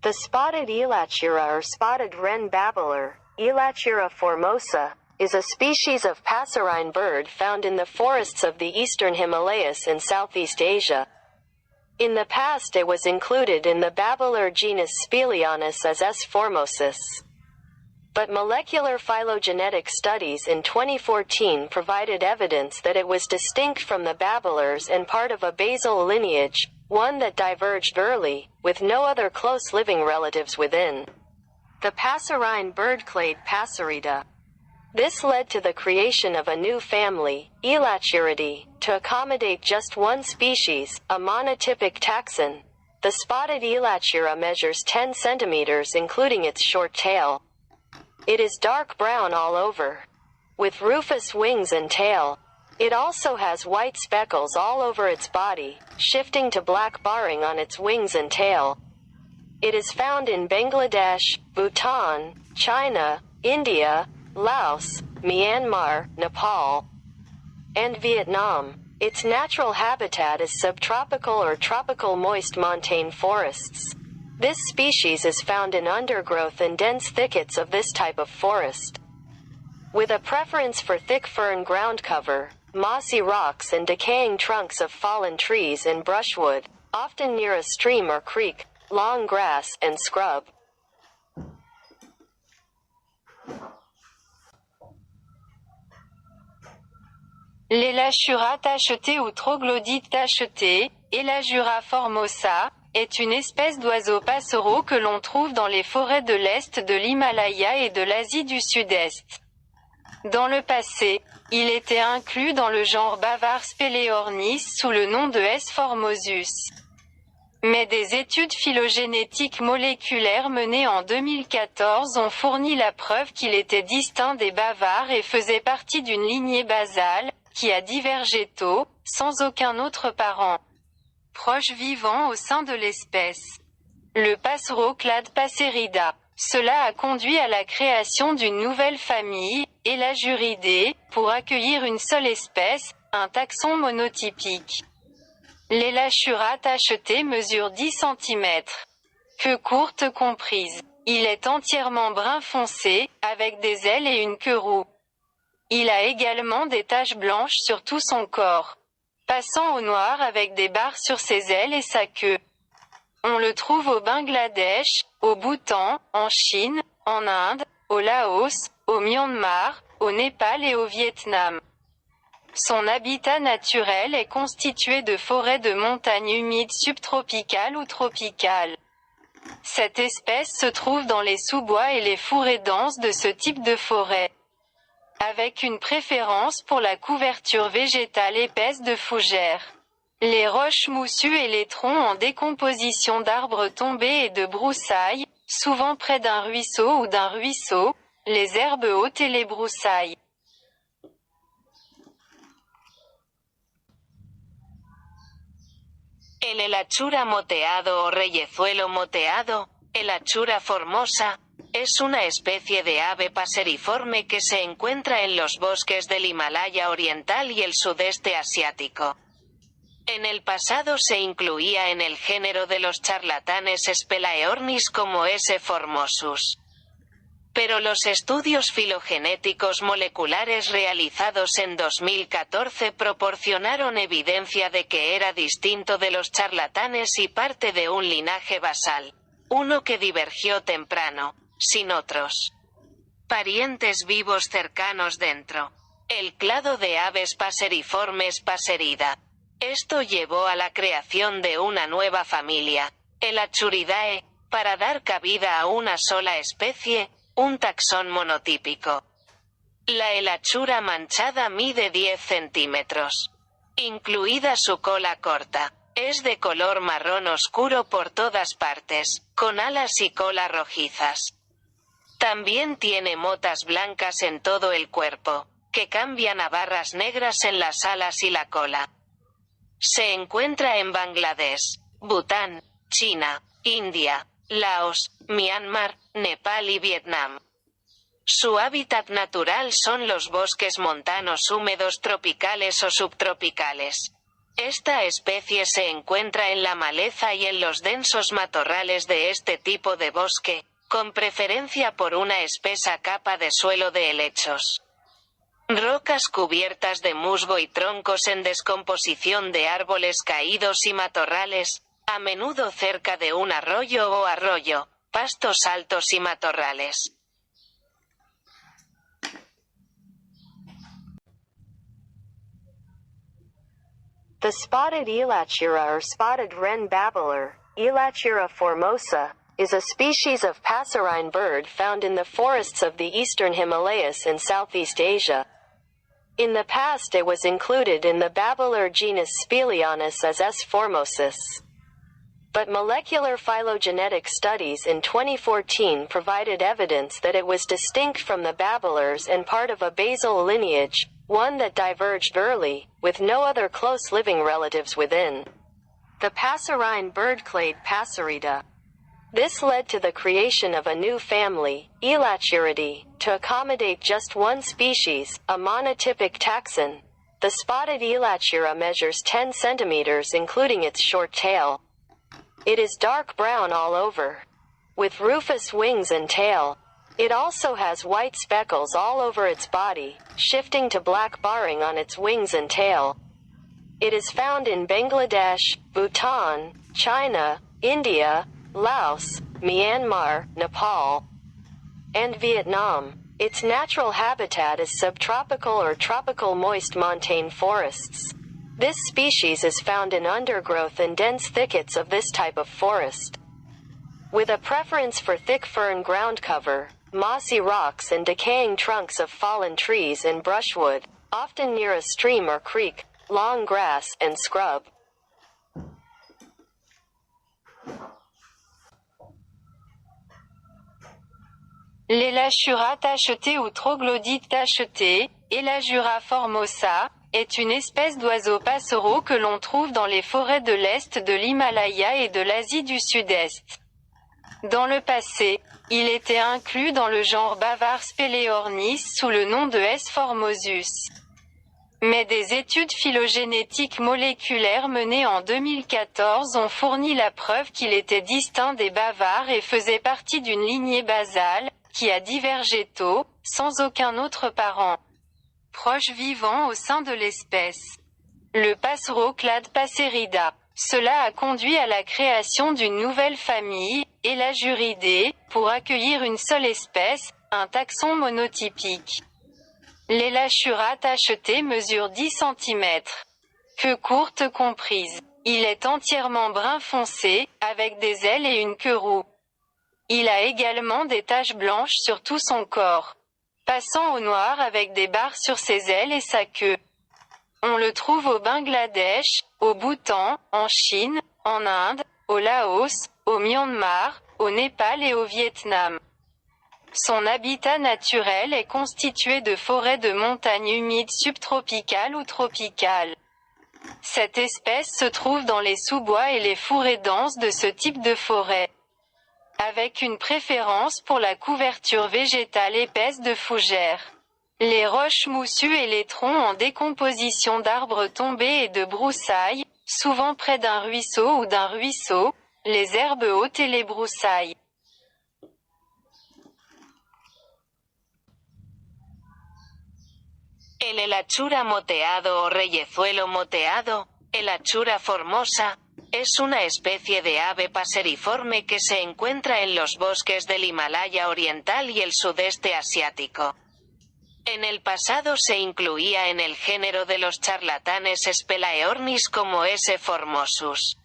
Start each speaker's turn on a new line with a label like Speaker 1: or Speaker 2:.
Speaker 1: The spotted elachura or spotted wren babbler, Elachura formosa, is a species of passerine bird found in the forests of the eastern Himalayas in Southeast Asia. In the past it was included in the babbler genus Speleonus as S. formosus. But molecular phylogenetic studies in 2014 provided evidence that it was distinct from the babblers and part of a basal lineage, one that diverged early, with no other close living relatives within. The passerine bird clade Passerida. This led to the creation of a new family, Elachuridae, to accommodate just one species, a monotypic taxon. The spotted elachura measures 10 centimeters including its short tail. It is dark brown all over, with rufous wings and tail. It also has white speckles all over its body, shifting to black barring on its wings and tail. It is found in Bangladesh, Bhutan, China, India, Laos, Myanmar, Nepal, and Vietnam. Its natural habitat is subtropical or tropical moist montane forests. This species is found in undergrowth and dense thickets of this type of forest. With a preference for thick fern ground cover, mossy rocks and decaying trunks of fallen trees and brushwood, often near a stream or creek, long grass, and scrub.
Speaker 2: L'Elachura tachetée ou troglodyte tachetée, Elachura formosa, est une espèce d'oiseau passereau que l'on trouve dans les forêts de l'Est de l'Himalaya et de l'Asie du Sud-Est. Dans le passé, il était inclus dans le genre bavard Speleornis sous le nom de S. formosus. Mais des études phylogénétiques moléculaires menées en 2014 ont fourni la preuve qu'il était distinct des bavards et faisait partie d'une lignée basale, qui a divergé tôt, sans aucun autre parent proche vivant au sein de l'espèce. Le passereau clade Passerida. Cela a conduit à la création d'une nouvelle famille, Elachuridae, pour accueillir une seule espèce, un taxon monotypique. L'Elachura tachetée mesure 10 cm. Queue courte comprise. Il est entièrement brun foncé, avec des ailes et une queue roux. Il a également des taches blanches sur tout son corps, passant au noir avec des barres sur ses ailes et sa queue. On le trouve au Bangladesh, au Bhoutan, en Chine, en Inde, au Laos, au Myanmar, au Népal et au Vietnam. Son habitat naturel est constitué de forêts de montagnes humides subtropicales ou tropicales. Cette espèce se trouve dans les sous-bois et les fourrés denses de ce type de forêt, avec une préférence pour la couverture végétale épaisse de fougères. Les roches moussues et les troncs en décomposition d'arbres tombés et de broussailles, souvent près d'un ruisseau ou d'un ruisseau, les herbes hautes et les broussailles.
Speaker 3: El Elachura moteado o reyezuelo moteado, Elachura formosa, es una especie de ave paseriforme que se encuentra en los bosques del Himalaya oriental y el sudeste asiático. En el pasado se incluía en el género de los charlatanes Spelaeornis como S. formosus. Pero los estudios filogenéticos moleculares realizados en 2014 proporcionaron evidencia de que era distinto de los charlatanes y parte de un linaje basal, uno que divergió temprano, sin otros parientes vivos cercanos dentro. El clado de aves paseriformes Passerida. Esto llevó a la creación de una nueva familia, Elachuridae, para dar cabida a una sola especie, un taxón monotípico. La Elachura manchada mide 10 centímetros, incluida su cola corta. Es de color marrón oscuro por todas partes, con alas y cola rojizas. También tiene motas blancas en todo el cuerpo, que cambian a barras negras en las alas y la cola. Se encuentra en Bangladesh, Bután, China, India, Laos, Myanmar, Nepal y Vietnam. Su hábitat natural son los bosques montanos húmedos tropicales o subtropicales. Esta especie se encuentra en la maleza y en los densos matorrales de este tipo de bosque, con preferencia por una espesa capa de suelo de helechos. Rocas cubiertas de musgo y troncos en descomposición de árboles caídos y matorrales, a menudo cerca de un arroyo o arroyo, pastos altos y matorrales.
Speaker 1: The spotted elachura or spotted wren babbler, Elachura formosa, is a species of passerine bird found in the forests of the eastern Himalayas in Southeast Asia. In the past it was included in the babbler genus Speleonis as S. formosus. But molecular phylogenetic studies in 2014 provided evidence that it was distinct from the babblers and part of a basal lineage, one that diverged early, with no other close living relatives within the passerine bird clade Passeridae. This led to the creation of a new family, Elachuridae, to accommodate just one species, a monotypic taxon. The spotted Elachura measures 10 centimeters including its short tail. It is dark brown all over, with rufous wings and tail. It also has white speckles all over its body, shifting to black barring on its wings and tail. It is found in Bangladesh, Bhutan, China, India, Laos, Myanmar, Nepal, and Vietnam. Its natural habitat is subtropical or tropical moist montane forests. This species is found in undergrowth and dense thickets of this type of forest. With a preference for thick fern ground cover, mossy rocks and decaying trunks of fallen trees and brushwood, often near a stream or creek, long grass, and scrub.
Speaker 2: L'Elachura tachetée ou troglodyte tachetée, Elachura formosa, est une espèce d'oiseau passereau que l'on trouve dans les forêts de l'Est de l'Himalaya et de l'Asie du Sud-Est. Dans le passé, il était inclus dans le genre bavard Speleornis sous le nom de S. formosus. Mais des études phylogénétiques moléculaires menées en 2014 ont fourni la preuve qu'il était distinct des bavards et faisait partie d'une lignée basale, qui a divergé tôt, sans aucun autre parent proche vivant au sein de l'espèce. Le passereau clade Passeridae. Cela a conduit à la création d'une nouvelle famille, Elachuridae, pour accueillir une seule espèce, un taxon monotypique. L'Elachura tachetée mesure 10 cm. Queue courte comprise. Il est entièrement brun foncé, avec des ailes et une queue roux. Il a également des taches blanches sur tout son corps, passant au noir avec des barres sur ses ailes et sa queue. On le trouve au Bangladesh, au Bhoutan, en Chine, en Inde, au Laos, au Myanmar, au Népal et au Vietnam. Son habitat naturel est constitué de forêts de montagne humides subtropicales ou tropicales. Cette espèce se trouve dans les sous-bois et les fourrés denses de ce type de forêt, avec une préférence pour la couverture végétale épaisse de fougères. Les roches moussues et les troncs en décomposition d'arbres tombés et de broussailles, souvent près d'un ruisseau ou d'un ruisseau, les herbes hautes et les broussailles.
Speaker 3: El Elachura moteado o reyezuelo moteado, Elachura formosa, es una especie de ave paseriforme que se encuentra en los bosques del Himalaya oriental y el sudeste asiático. En el pasado se incluía en el género de los charlatanes Spelaeornis como S. formosus.